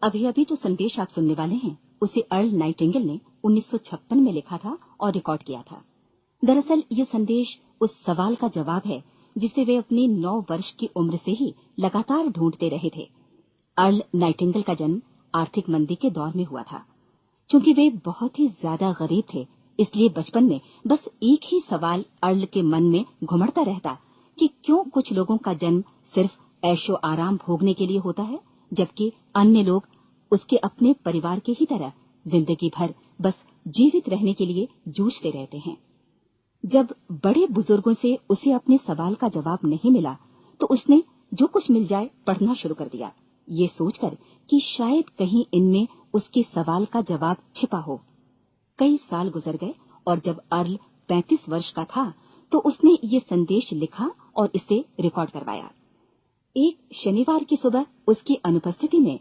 अभी अभी जो संदेश आप सुनने वाले हैं उसे अर्ल नाइटिंगेल ने 1956 में लिखा था और रिकॉर्ड किया था। दरअसल ये संदेश उस सवाल का जवाब है जिसे वे अपनी 9 वर्ष की उम्र से ही लगातार ढूंढते रहे थे। अर्ल नाइटिंगेल का जन्म आर्थिक मंदी के दौर में हुआ था। चूंकि वे बहुत ही ज्यादा गरीब थे, इसलिए बचपन में बस एक ही सवाल अर्ल के मन में घुमड़ता रहता कि क्यों कुछ लोगों का जन्म सिर्फ ऐशो आराम भोगने के लिए होता है, जबकि अन्य लोग उसके अपने परिवार के ही तरह जिंदगी भर बस जीवित रहने के लिए जूझते रहते हैं। जब बड़े बुजुर्गों से उसे अपने सवाल का जवाब नहीं मिला, तो उसने जो कुछ मिल जाए पढ़ना शुरू कर दिया, ये सोचकर कि शायद कहीं इनमें उसके सवाल का जवाब छिपा हो। कई साल गुजर गए और जब अर्ल 35 वर्ष का था, तो उसने ये संदेश लिखा और इसे रिकॉर्ड करवाया। एक शनिवार की सुबह उसकी अनुपस्थिति में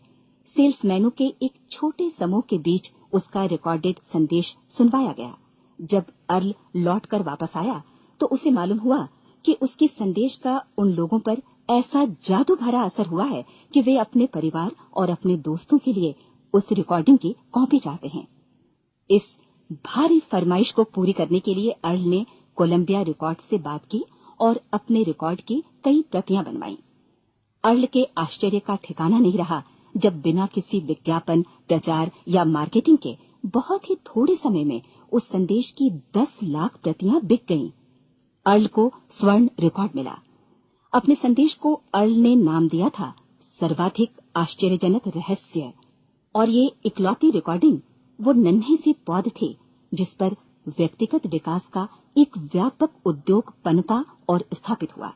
सेल्समैनों के एक छोटे समूह के बीच उसका रिकॉर्डेड संदेश सुनवाया गया। जब अर्ल लौटकर वापस आया, तो उसे मालूम हुआ कि उसके संदेश का उन लोगों पर ऐसा जादू भरा असर हुआ है कि वे अपने परिवार और अपने दोस्तों के लिए उस रिकॉर्डिंग की कॉपी चाहते हैं। इस भारी फरमाइश को पूरी करने के लिए अर्ल ने कोलंबिया रिकॉर्ड से बात की और अपने रिकॉर्ड की कई प्रतियां बनवाई। अर्ल के आश्चर्य का ठिकाना नहीं रहा जब बिना किसी विज्ञापन, प्रचार या मार्केटिंग के बहुत ही थोड़े समय में उस संदेश की 10 लाख प्रतियां बिक गईं। अर्ल को स्वर्ण रिकॉर्ड मिला। अपने संदेश को अर्ल ने नाम दिया था सर्वाधिक आश्चर्यजनक रहस्य, और ये इकलौती रिकॉर्डिंग वो नन्हे से पौध थे जिस पर व्यक्तिगत विकास का एक व्यापक उद्योग पनपा और स्थापित हुआ।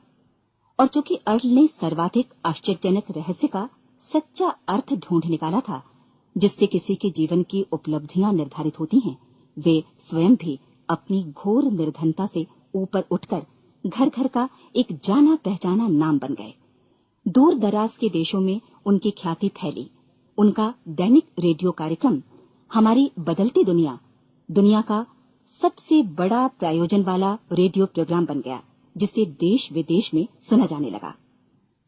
और चूंकि अर्ल ने सर्वाधिक आश्चर्यजनक रहस्य का सच्चा अर्थ ढूंढ निकाला था, जिससे किसी के जीवन की उपलब्धियां निर्धारित होती हैं, वे स्वयं भी अपनी घोर निर्धनता से ऊपर उठकर घर घर का एक जाना पहचाना नाम बन गए। दूर दराज के देशों में उनकी ख्याति फैली। उनका दैनिक रेडियो कार्यक्रम हमारी बदलती दुनिया का सबसे बड़ा प्रायोजन वाला रेडियो प्रोग्राम बन गया, जिसे देश विदेश में सुना जाने लगा।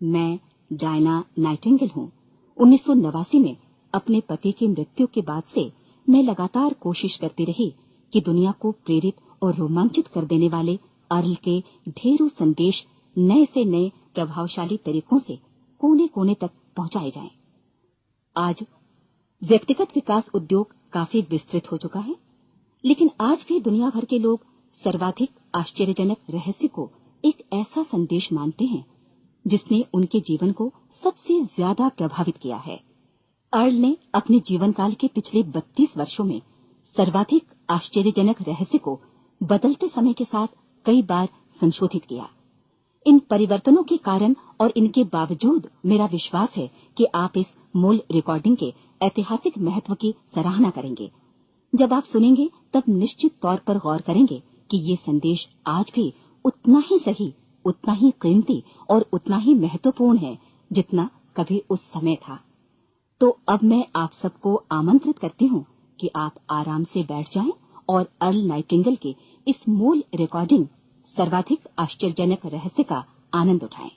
मैं डायना नाइटिंगेल हूँ। 1989 में अपने पति की मृत्यु के बाद से मैं लगातार कोशिश करती रही कि दुनिया को प्रेरित और रोमांचित कर देने वाले अर्ल के ढेरों संदेश नए से नए प्रभावशाली तरीकों से कोने कोने तक पहुंचाए जाएं। आज व्यक्तिगत विकास उद्योग काफी विस्तृत हो चुका है, लेकिन आज भी दुनिया भर के लोग सर्वाधिक आश्चर्यजनक रहस्य को एक ऐसा संदेश मानते हैं जिसने उनके जीवन को सबसे ज्यादा प्रभावित किया है। अर्ल ने अपने जीवन काल के पिछले 32 वर्षों में सर्वाधिक आश्चर्यजनक रहस्य को बदलते समय के साथ कई बार संशोधित किया। इन परिवर्तनों के कारण और इनके बावजूद मेरा विश्वास है कि आप इस मूल रिकॉर्डिंग के ऐतिहासिक महत्व की सराहना करेंगे। जब आप सुनेंगे तब निश्चित तौर पर गौर करेंगे कि ये संदेश आज भी उतना ही सही, उतना ही कीमती और उतना ही महत्वपूर्ण है जितना कभी उस समय था। तो अब मैं आप सबको आमंत्रित करती हूँ कि आप आराम से बैठ जाएं और अर्ल नाइटिंगेल के इस मूल रिकॉर्डिंग सर्वाधिक आश्चर्यजनक रहस्य का आनंद उठाएं।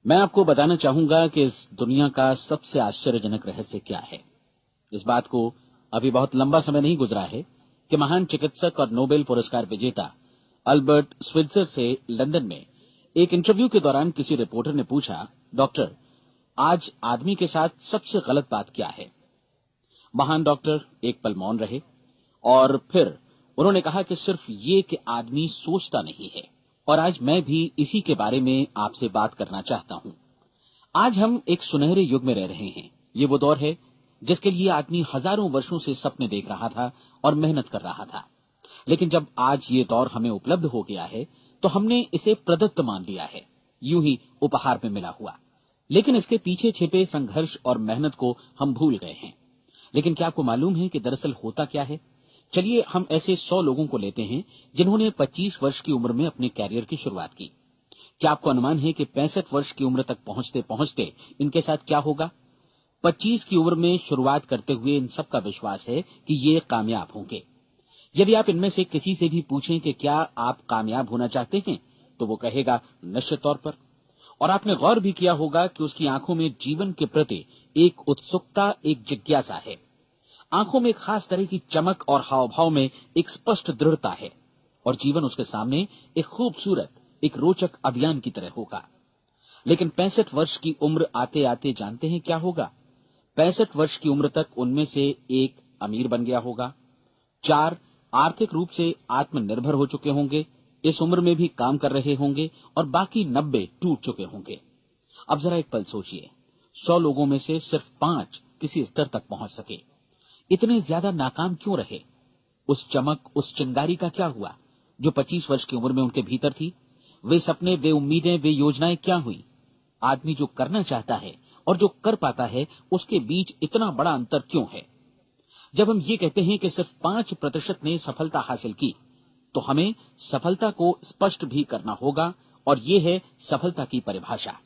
मैं आपको बताना चाहूंगा कि इस दुनिया का सबसे आश्चर्यजनक रहस्य क्या है। इस बात को अभी बहुत लंबा समय नहीं गुजरा है कि महान चिकित्सक और नोबेल पुरस्कार विजेता अल्बर्ट स्विट्जर से लंदन में एक इंटरव्यू के दौरान किसी रिपोर्टर ने पूछा, डॉक्टर, आज आदमी के साथ सबसे गलत बात क्या है? महान डॉक्टर एक पल मौन रहे और फिर उन्होंने कहा कि सिर्फ ये कि आदमी सोचता नहीं है। और आज मैं भी इसी के बारे में आपसे बात करना चाहता हूं। आज हम एक सुनहरे युग में रह रहे हैं। ये वो दौर है जिसके लिए आदमी हजारों वर्षों से सपने देख रहा था और मेहनत कर रहा था। लेकिन जब आज ये दौर हमें उपलब्ध हो गया है तो हमने इसे प्रदत्त मान लिया है, यूं ही उपहार में मिला हुआ। लेकिन इसके पीछे छिपे संघर्ष और मेहनत को हम भूल गए हैं। लेकिन क्या आपको मालूम है कि दरअसल होता क्या है? चलिए हम ऐसे 100 लोगों को लेते हैं जिन्होंने 25 वर्ष की उम्र में अपने कैरियर की शुरुआत की। क्या आपको अनुमान है कि 65 वर्ष की उम्र तक पहुंचते पहुंचते इनके साथ क्या होगा? 25 की उम्र में शुरुआत करते हुए इन सबका विश्वास है कि ये कामयाब होंगे। यदि आप इनमें से किसी से भी पूछें कि क्या आप कामयाब होना चाहते हैं, तो वो कहेगा निश्चित तौर पर। और आपने गौर भी किया होगा कि उसकी आंखों में जीवन के प्रति एक उत्सुकता, एक जिज्ञासा है। आंखों में एक खास तरह की चमक और हाव भाव में एक स्पष्ट दृढ़ता है और जीवन उसके सामने एक खूबसूरत, एक रोचक अभियान की तरह होगा। लेकिन 65 वर्ष की उम्र आते आते जानते हैं क्या होगा? 65 वर्ष की उम्र तक उनमें से एक अमीर बन गया होगा, 4 आर्थिक रूप से आत्मनिर्भर हो चुके होंगे, इस उम्र में भी काम कर रहे होंगे और बाकी 90 टूट चुके होंगे। अब जरा एक पल सोचिए, 100 लोगों में से सिर्फ 5 किसी स्तर तक पहुंच सके। इतने ज्यादा नाकाम क्यों रहे? उस चमक, उस चिंगारी का क्या हुआ जो 25 वर्ष की उम्र में उनके भीतर थी? वे सपने, वे उम्मीदें, वे योजनाएं क्या हुई? आदमी जो करना चाहता है और जो कर पाता है, उसके बीच इतना बड़ा अंतर क्यों है? जब हम ये कहते हैं कि सिर्फ 5% ने सफलता हासिल की, तो हमें सफलता को स्पष्ट भी करना होगा, और ये है सफलता की परिभाषा।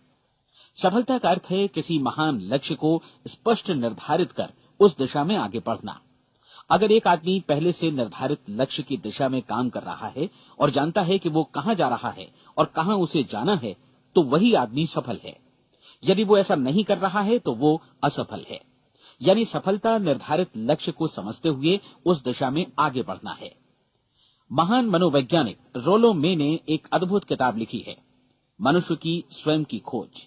सफलता का अर्थ है किसी महान लक्ष्य को स्पष्ट निर्धारित कर उस दिशा में आगे बढ़ना। अगर एक आदमी पहले से निर्धारित लक्ष्य की दिशा में काम कर रहा है और जानता है कि वो कहां जा रहा है और कहां उसे जाना है, तो वही आदमी सफल है। यदि वो ऐसा नहीं कर रहा है तो वो असफल है। यानी सफलता निर्धारित लक्ष्य को समझते हुए उस दिशा में आगे बढ़ना है। महान मनोवैज्ञानिक रोलो मे ने एक अद्भुत किताब लिखी है, मनुष्य की स्वयं की खोज।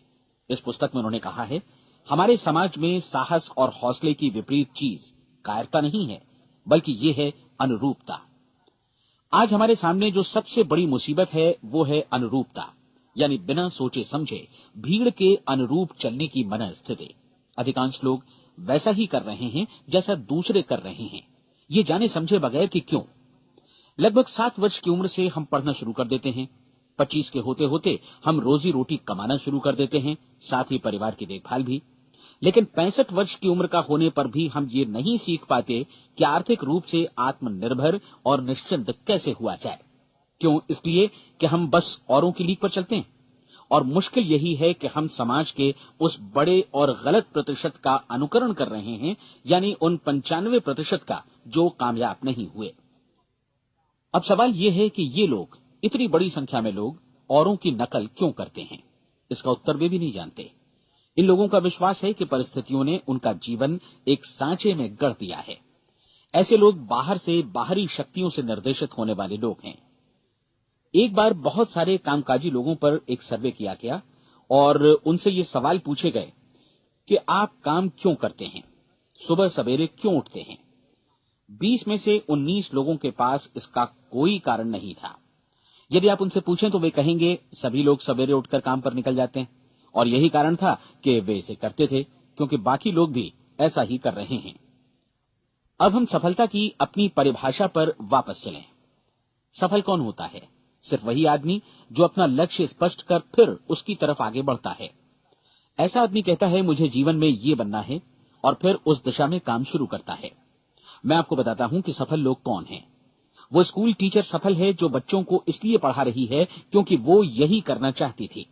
इस पुस्तक में उन्होंने कहा है, हमारे समाज में साहस और हौसले की विपरीत चीज कायरता नहीं है, बल्कि ये है अनुरूपता। आज हमारे सामने जो सबसे बड़ी मुसीबत है वो है अनुरूपता, यानी बिना सोचे समझे भीड़ के अनुरूप चलने की मनस्थिति। अधिकांश लोग वैसा ही कर रहे हैं जैसा दूसरे कर रहे हैं, ये जाने समझे बगैर कि क्यों। लगभग 7 वर्ष की उम्र से हम पढ़ना शुरू कर देते हैं, 25 के होते होते हम रोजी रोटी कमाना शुरू कर देते हैं, साथ ही परिवार की देखभाल भी। लेकिन 65 वर्ष की उम्र का होने पर भी हम ये नहीं सीख पाते कि आर्थिक रूप से आत्मनिर्भर और निश्चिंत कैसे हुआ जाए। क्यों? इसलिए कि हम बस औरों की लीक पर चलते हैं। और मुश्किल यही है कि हम समाज के उस बड़े और गलत प्रतिशत का अनुकरण कर रहे हैं, यानी उन 95% का जो कामयाब नहीं हुए। अब सवाल यह है कि ये लोग, इतनी बड़ी संख्या में लोग, औरों की नकल क्यों करते हैं? इसका उत्तर वे भी नहीं जानते। इन लोगों का विश्वास है कि परिस्थितियों ने उनका जीवन एक सांचे में गढ़ दिया है। ऐसे लोग बाहर से, बाहरी शक्तियों से निर्देशित होने वाले लोग हैं। एक बार बहुत सारे कामकाजी लोगों पर एक सर्वे किया गया और उनसे ये सवाल पूछे गए कि आप काम क्यों करते हैं, सुबह सवेरे क्यों उठते हैं? 20 में से 19 लोगों के पास इसका कोई कारण नहीं था। यदि आप उनसे पूछें तो वे कहेंगे सभी लोग सवेरे उठकर काम पर निकल जाते हैं, और यही कारण था कि वे इसे करते थे क्योंकि बाकी लोग भी ऐसा ही कर रहे हैं। अब हम सफलता की अपनी परिभाषा पर वापस चलें। सफल कौन होता है? सिर्फ वही आदमी जो अपना लक्ष्य स्पष्ट कर फिर उसकी तरफ आगे बढ़ता है। ऐसा आदमी कहता है मुझे जीवन में ये बनना है, और फिर उस दिशा में काम शुरू करता है। मैं आपको बताता हूं कि सफल लोग कौन हैं। वो स्कूल टीचर सफल है जो बच्चों को इसलिए पढ़ा रही है क्योंकि वो यही करना चाहती थी।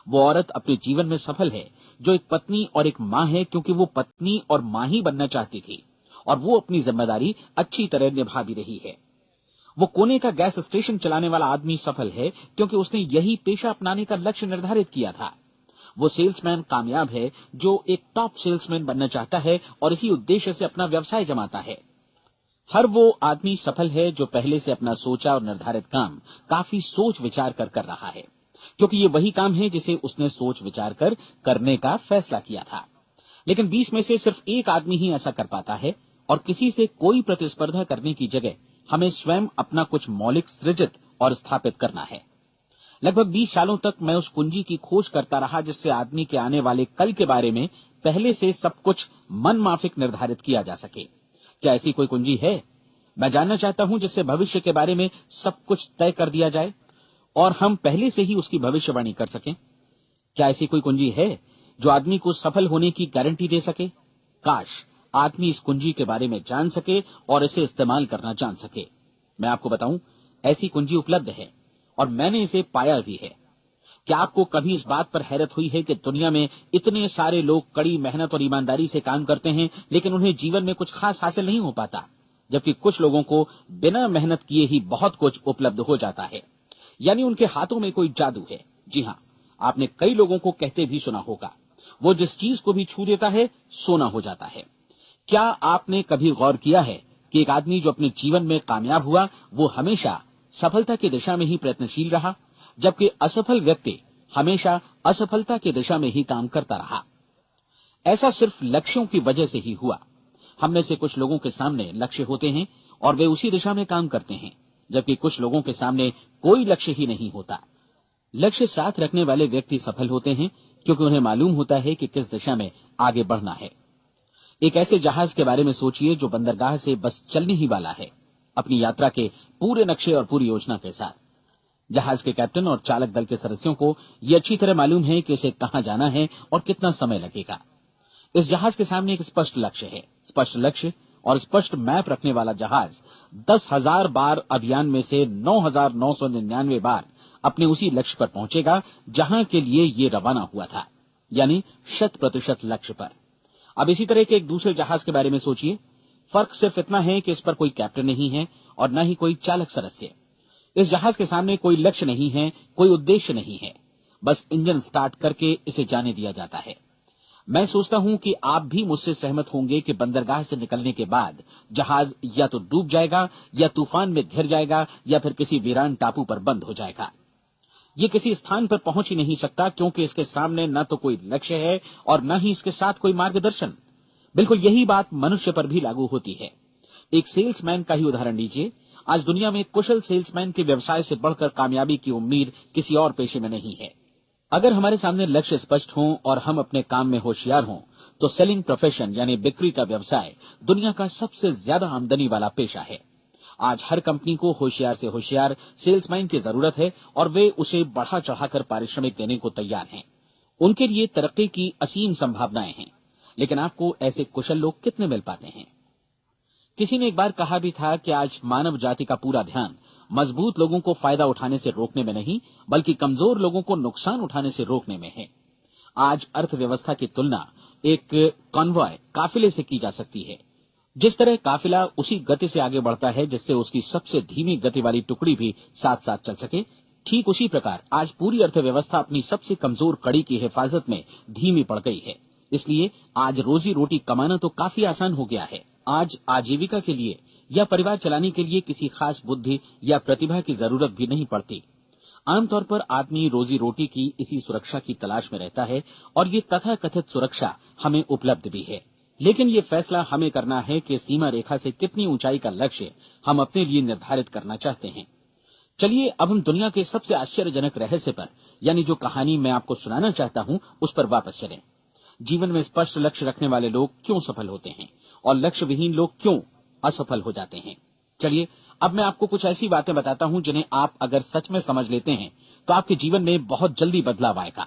वो औरत अपने जीवन में सफल है जो एक पत्नी और एक मां है क्योंकि वो पत्नी और मां ही बनना चाहती थी, और वो अपनी जिम्मेदारी अच्छी तरह निभा भी रही है। वो कोने का गैस स्टेशन चलाने वाला आदमी सफल है क्योंकि उसने यही पेशा अपनाने का लक्ष्य निर्धारित किया था। वो सेल्समैन कामयाब है जो एक टॉप सेल्समैन बनना चाहता है और इसी उद्देश्य से अपना व्यवसाय जमाता है। हर वो आदमी सफल है जो पहले से अपना सोचा और निर्धारित काम काफी सोच विचार कर रहा है, क्योंकि ये वही काम है जिसे उसने सोच विचार कर करने का फैसला किया था। लेकिन 20 में से सिर्फ एक आदमी ही ऐसा कर पाता है, और किसी से कोई प्रतिस्पर्धा करने की जगह हमें स्वयं अपना कुछ मौलिक सृजित और स्थापित करना है। लगभग 20 सालों तक मैं उस कुंजी की खोज करता रहा जिससे आदमी के आने वाले कल के बारे में पहले से सब कुछ मन माफिक निर्धारित किया जा सके। क्या ऐसी कोई कुंजी है? मैं जानना चाहता हूं जिससे भविष्य के बारे में सब कुछ तय कर दिया जाए और हम पहले से ही उसकी भविष्यवाणी कर सकें। क्या ऐसी कोई कुंजी है जो आदमी को सफल होने की गारंटी दे सके? काश आदमी इस कुंजी के बारे में जान सके और इसे इस्तेमाल करना जान सके। मैं आपको बताऊं, ऐसी कुंजी उपलब्ध है और मैंने इसे पाया भी है। क्या आपको कभी इस बात पर हैरत हुई है कि दुनिया में इतने सारे लोग कड़ी मेहनत और ईमानदारी से काम करते हैं, लेकिन उन्हें जीवन में कुछ खास हासिल नहीं हो पाता, जबकि कुछ लोगों को बिना मेहनत किए ही बहुत कुछ उपलब्ध हो जाता है। यानी उनके हाथों में कोई जादू है। जी हाँ, आपने कई लोगों को कहते भी सुना होगा, वो जिस चीज को भी छू देता है सोना हो जाता है। क्या आपने कभी गौर किया है कि एक आदमी जो अपने जीवन में कामयाब हुआ वो हमेशा सफलता की दिशा में ही प्रयत्नशील रहा, जबकि असफल व्यक्ति हमेशा असफलता की दिशा में ही काम करता रहा। ऐसा सिर्फ लक्ष्यों की वजह से ही हुआ। हम में से कुछ लोगों के सामने लक्ष्य होते हैं और वे उसी दिशा में काम करते हैं, जबकि कुछ लोगों के सामने कोई लक्ष्य ही नहीं होता। लक्ष्य साथ रखने वाले व्यक्ति सफल होते हैं क्योंकि उन्हें मालूम होता है कि किस दिशा में आगे बढ़ना है। एक ऐसे जहाज के बारे में सोचिए जो बंदरगाह से बस चलने ही वाला है, अपनी यात्रा के पूरे नक्शे और पूरी योजना के साथ। जहाज के कैप्टन और चालक दल के सदस्यों को यह अच्छी तरह मालूम है कि उसे कहां जाना है और कितना समय लगेगा। इस जहाज के सामने एक स्पष्ट लक्ष्य है। स्पष्ट लक्ष्य और स्पष्ट मैप रखने वाला जहाज 10,000 बार अभियान में से 9,999 बार अपने उसी लक्ष्य पर पहुंचेगा जहां के लिए ये रवाना हुआ था, यानी 100% लक्ष्य पर। अब इसी तरह के एक दूसरे जहाज के बारे में सोचिए। फर्क सिर्फ इतना है कि इस पर कोई कैप्टन नहीं है और न ही कोई चालक सदस्य। इस जहाज के सामने कोई लक्ष्य नहीं है, कोई उद्देश्य नहीं है, बस इंजन स्टार्ट करके इसे जाने दिया जाता है। मैं सोचता हूं कि आप भी मुझसे सहमत होंगे कि बंदरगाह से निकलने के बाद जहाज या तो डूब जाएगा या तूफान में घिर जाएगा या फिर किसी वीरान टापू पर बंद हो जाएगा। ये किसी स्थान पर पहुंच ही नहीं सकता क्योंकि इसके सामने न तो कोई लक्ष्य है और न ही इसके साथ कोई मार्गदर्शन। बिल्कुल यही बात मनुष्य पर भी लागू होती है। एक सेल्समैन का ही उदाहरण लीजिए। आज दुनिया में कुशल सेल्समैन के व्यवसाय से बढ़कर कामयाबी की उम्मीद किसी और पेशे में नहीं है। अगर हमारे सामने लक्ष्य स्पष्ट हो और हम अपने काम में होशियार हों तो सेलिंग प्रोफेशन यानी बिक्री का व्यवसाय दुनिया का सबसे ज्यादा आमदनी वाला पेशा है। आज हर कंपनी को होशियार से होशियार सेल्समैन की जरूरत है और वे उसे बढ़ा चढ़ाकर पारिश्रमिक देने को तैयार हैं। उनके लिए तरक्की की असीम संभावनाएं हैं, लेकिन आपको ऐसे कुशल लोग कितने मिल पाते हैं? किसी ने एक बार कहा भी था कि आज मानव जाति का पूरा ध्यान मजबूत लोगों को फायदा उठाने से रोकने में नहीं, बल्कि कमजोर लोगों को नुकसान उठाने से रोकने में है। आज अर्थव्यवस्था की तुलना एक कॉन्वॉय काफिले से की जा सकती है। जिस तरह काफिला उसी गति से आगे बढ़ता है जिससे उसकी सबसे धीमी गति वाली टुकड़ी भी साथ साथ चल सके, ठीक उसी प्रकार आज पूरी अर्थव्यवस्था अपनी सबसे कमजोर कड़ी की हिफाजत में धीमी पड़ गई है। इसलिए आज रोजी रोटी कमाना तो काफी आसान हो गया है। आज आजीविका के लिए या परिवार चलाने के लिए किसी खास बुद्धि या प्रतिभा की जरूरत भी नहीं पड़ती। आमतौर पर आदमी रोजी रोटी की इसी सुरक्षा की तलाश में रहता है और ये तथाकथित सुरक्षा हमें उपलब्ध भी है। लेकिन ये फैसला हमें करना है कि सीमा रेखा से कितनी ऊंचाई का लक्ष्य हम अपने लिए निर्धारित करना चाहते हैं। चलिए अब हम दुनिया के सबसे आश्चर्यजनक रहस्य पर, यानी जो कहानी मैं आपको सुनाना चाहता हूं, उस पर वापस चलें। जीवन में स्पष्ट लक्ष्य रखने वाले लोग क्यों सफल होते हैं और लक्ष्य विहीन लोग क्यों असफल हो जाते हैं? चलिए अब मैं आपको कुछ ऐसी बातें बताता हूं जिन्हें आप अगर सच में समझ लेते हैं तो आपके जीवन में बहुत जल्दी बदलाव आएगा।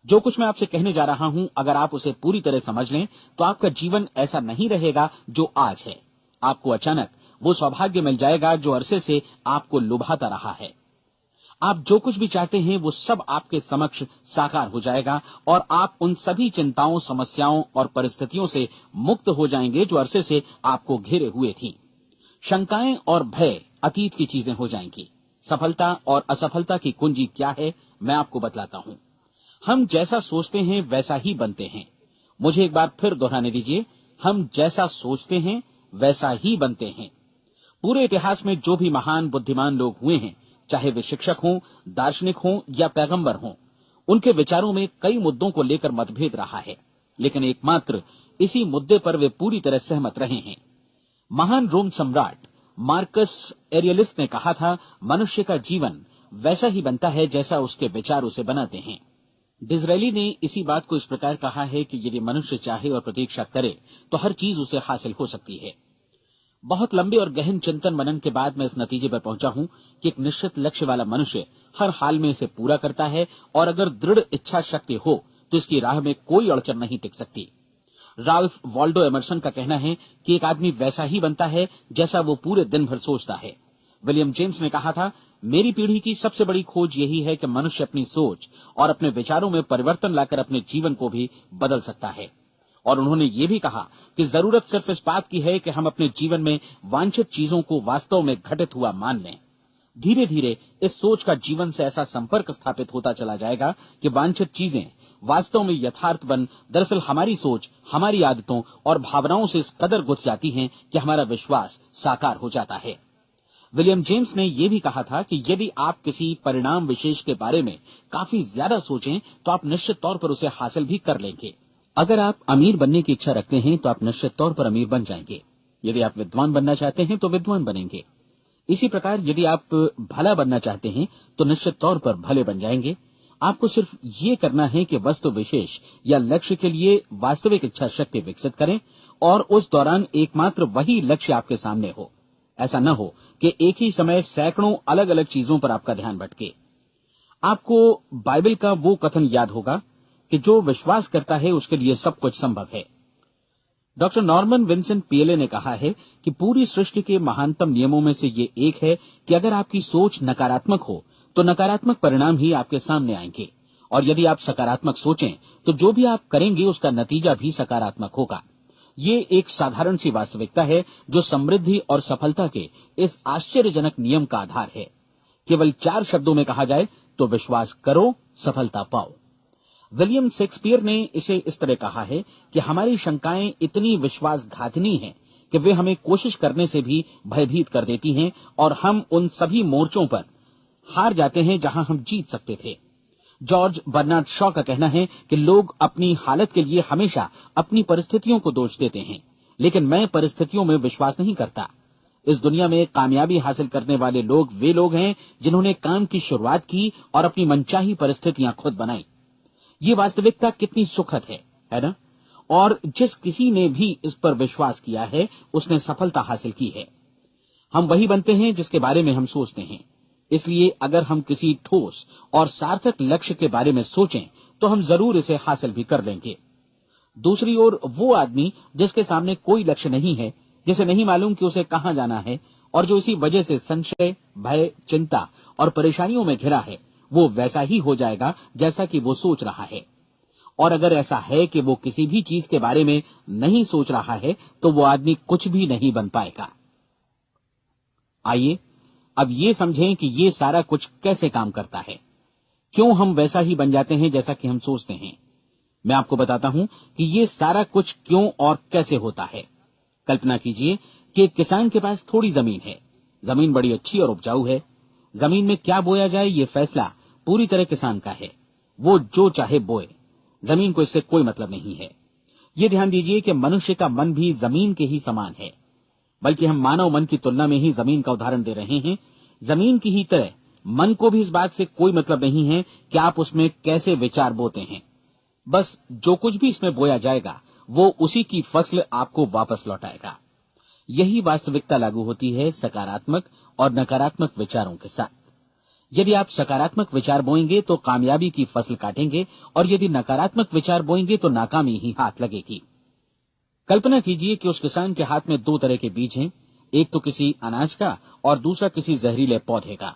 जो कुछ मैं आपसे कहने जा रहा हूं, अगर आप उसे पूरी तरह समझ लें तो आपका जीवन ऐसा नहीं रहेगा जो आज है। आपको अचानक वो सौभाग्य मिल जाएगा जो अरसे से आपको लुभाता रहा है। आप जो कुछ भी चाहते हैं वो सब आपके समक्ष साकार हो जाएगा और आप उन सभी चिंताओं, समस्याओं और परिस्थितियों से मुक्त हो जाएंगे जो अरसे से आपको घेरे हुए थी। शंकाएं और भय अतीत की चीजें हो जाएंगी। सफलता और असफलता की कुंजी क्या है, मैं आपको बतलाता हूं। हम जैसा सोचते हैं वैसा ही बनते हैं। मुझे एक बार फिर दोहराने दीजिए, हम जैसा सोचते हैं वैसा ही बनते हैं। पूरे इतिहास में जो भी महान बुद्धिमान लोग हुए हैं, चाहे वे शिक्षक हों, दार्शनिक हों या पैगंबर हों, उनके विचारों में कई मुद्दों को लेकर मतभेद रहा है, लेकिन एकमात्र इसी मुद्दे पर वे पूरी तरह सहमत रहे हैं। महान रोम सम्राट मार्कस एरियलिस ने कहा था, मनुष्य का जीवन वैसा ही बनता है जैसा उसके विचार उसे बनाते हैं। डिज़रायली ने इसी बात को इस प्रकार कहा है कि यदि मनुष्य चाहे और प्रतीक्षा करे तो हर चीज उसे हासिल हो सकती है। बहुत लंबे और गहन चिंतन मनन के बाद मैं इस नतीजे पर पहुंचा हूं कि एक निश्चित लक्ष्य वाला मनुष्य हर हाल में इसे पूरा करता है और अगर दृढ़ इच्छा शक्ति हो तो इसकी राह में कोई अड़चन नहीं टिक सकती। राल्फ वॉल्डो एमर्सन का कहना है कि एक आदमी वैसा ही बनता है जैसा वो पूरे दिन भर सोचता है। विलियम जेम्स ने कहा था, मेरी पीढ़ी की सबसे बड़ी खोज यही है कि मनुष्य अपनी सोच और अपने विचारों में परिवर्तन लाकर अपने जीवन को भी बदल सकता है। और उन्होंने ये भी कहा कि जरूरत सिर्फ इस बात की है कि हम अपने जीवन में वांछित चीजों को वास्तव में घटित हुआ मान लें। धीरे धीरे इस सोच का जीवन से ऐसा संपर्क स्थापित होता चला जाएगा कि वांछित चीजें वास्तव में यथार्थ बन दरअसल हमारी सोच, हमारी आदतों और भावनाओं से इस कदर गुथ जाती हैं कि हमारा विश्वास साकार हो जाता है। विलियम जेम्स ने यह भी कहा था कि यदि आप किसी परिणाम विशेष के बारे में काफी ज्यादा सोचें तो आप निश्चित तौर पर उसे हासिल भी कर लेंगे। अगर आप अमीर बनने की इच्छा रखते हैं तो आप निश्चित तौर पर अमीर बन जाएंगे। यदि आप विद्वान बनना चाहते हैं तो विद्वान बनेंगे। इसी प्रकार यदि आप भला बनना चाहते हैं तो निश्चित तौर पर भले बन जाएंगे। आपको सिर्फ ये करना है कि वस्तु विशेष या लक्ष्य के लिए वास्तविक इच्छा शक्ति विकसित करें और उस दौरान एकमात्र वही लक्ष्य आपके सामने हो। ऐसा न हो कि एक ही समय सैकड़ों अलग अलग चीजों पर आपका ध्यान भटके। आपको बाइबल का वो कथन याद होगा कि जो विश्वास करता है उसके लिए सब कुछ संभव है। डॉक्टर नॉर्मन विंसेंट पीएले ने कहा है कि पूरी सृष्टि के महानतम नियमों में से ये एक है कि अगर आपकी सोच नकारात्मक हो तो नकारात्मक परिणाम ही आपके सामने आएंगे, और यदि आप सकारात्मक सोचें तो जो भी आप करेंगे उसका नतीजा भी सकारात्मक होगा। ये एक साधारण सी वास्तविकता है जो समृद्धि और सफलता के इस आश्चर्यजनक नियम का आधार है। केवल 4 शब्दों में कहा जाए तो विश्वास करो, सफलता पाओ। विलियम शेक्सपियर ने इसे इस तरह कहा है कि हमारी शंकाएं इतनी विश्वासघातिनी हैं कि वे हमें कोशिश करने से भी भयभीत कर देती हैं और हम उन सभी मोर्चों पर हार जाते हैं जहां हम जीत सकते थे। जॉर्ज बर्नार्ड शॉ का कहना है कि लोग अपनी हालत के लिए हमेशा अपनी परिस्थितियों को दोष देते हैं, लेकिन मैं परिस्थितियों में विश्वास नहीं करता। इस दुनिया में कामयाबी हासिल करने वाले लोग वे लोग हैं जिन्होंने काम की शुरुआत की और अपनी मनचाही परिस्थितियां खुद बनाई। ये वास्तविकता कितनी सुखद है ना? और जिस किसी ने भी इस पर विश्वास किया है उसने सफलता हासिल की है। हम वही बनते हैं जिसके बारे में हम सोचते हैं। इसलिए अगर हम किसी ठोस और सार्थक लक्ष्य के बारे में सोचें तो हम जरूर इसे हासिल भी कर लेंगे। दूसरी ओर वो आदमी जिसके सामने कोई लक्ष्य नहीं है, जिसे नहीं मालूम कि उसे कहां जाना है और जो इसी वजह से संशय, भय, चिंता और परेशानियों में घिरा है, वो वैसा ही हो जाएगा जैसा कि वो सोच रहा है। और अगर ऐसा है कि वो किसी भी चीज के बारे में नहीं सोच रहा है तो वो आदमी कुछ भी नहीं बन पाएगा। आइए अब ये समझें कि ये सारा कुछ कैसे काम करता है, क्यों हम वैसा ही बन जाते हैं जैसा कि हम सोचते हैं। मैं आपको बताता हूं कि ये सारा कुछ क्यों और कैसे होता है। कल्पना कीजिए कि एक किसान के पास थोड़ी जमीन है। जमीन बड़ी अच्छी और उपजाऊ है। जमीन में क्या बोया जाए ये फैसला पूरी तरह किसान का है। वो जो चाहे बोए, जमीन को इससे कोई मतलब नहीं है। ये ध्यान दीजिए कि मनुष्य का मन भी जमीन के ही समान है, बल्कि हम मानव मन की तुलना में ही जमीन का उदाहरण दे रहे हैं। जमीन की ही तरह मन को भी इस बात से कोई मतलब नहीं है कि आप उसमें कैसे विचार बोते हैं। बस जो कुछ भी इसमें बोया जाएगा वो उसी की फसल आपको वापस लौटाएगा। यही वास्तविकता लागू होती है सकारात्मक और नकारात्मक विचारों के साथ। यदि आप सकारात्मक विचार बोएंगे तो कामयाबी की फसल काटेंगे, और यदि नकारात्मक विचार बोएंगे तो नाकामी ही हाथ लगेगी। कल्पना कीजिए कि उस किसान के हाथ में 2 तरह के बीज हैं, एक तो किसी अनाज का और दूसरा किसी जहरीले पौधे का।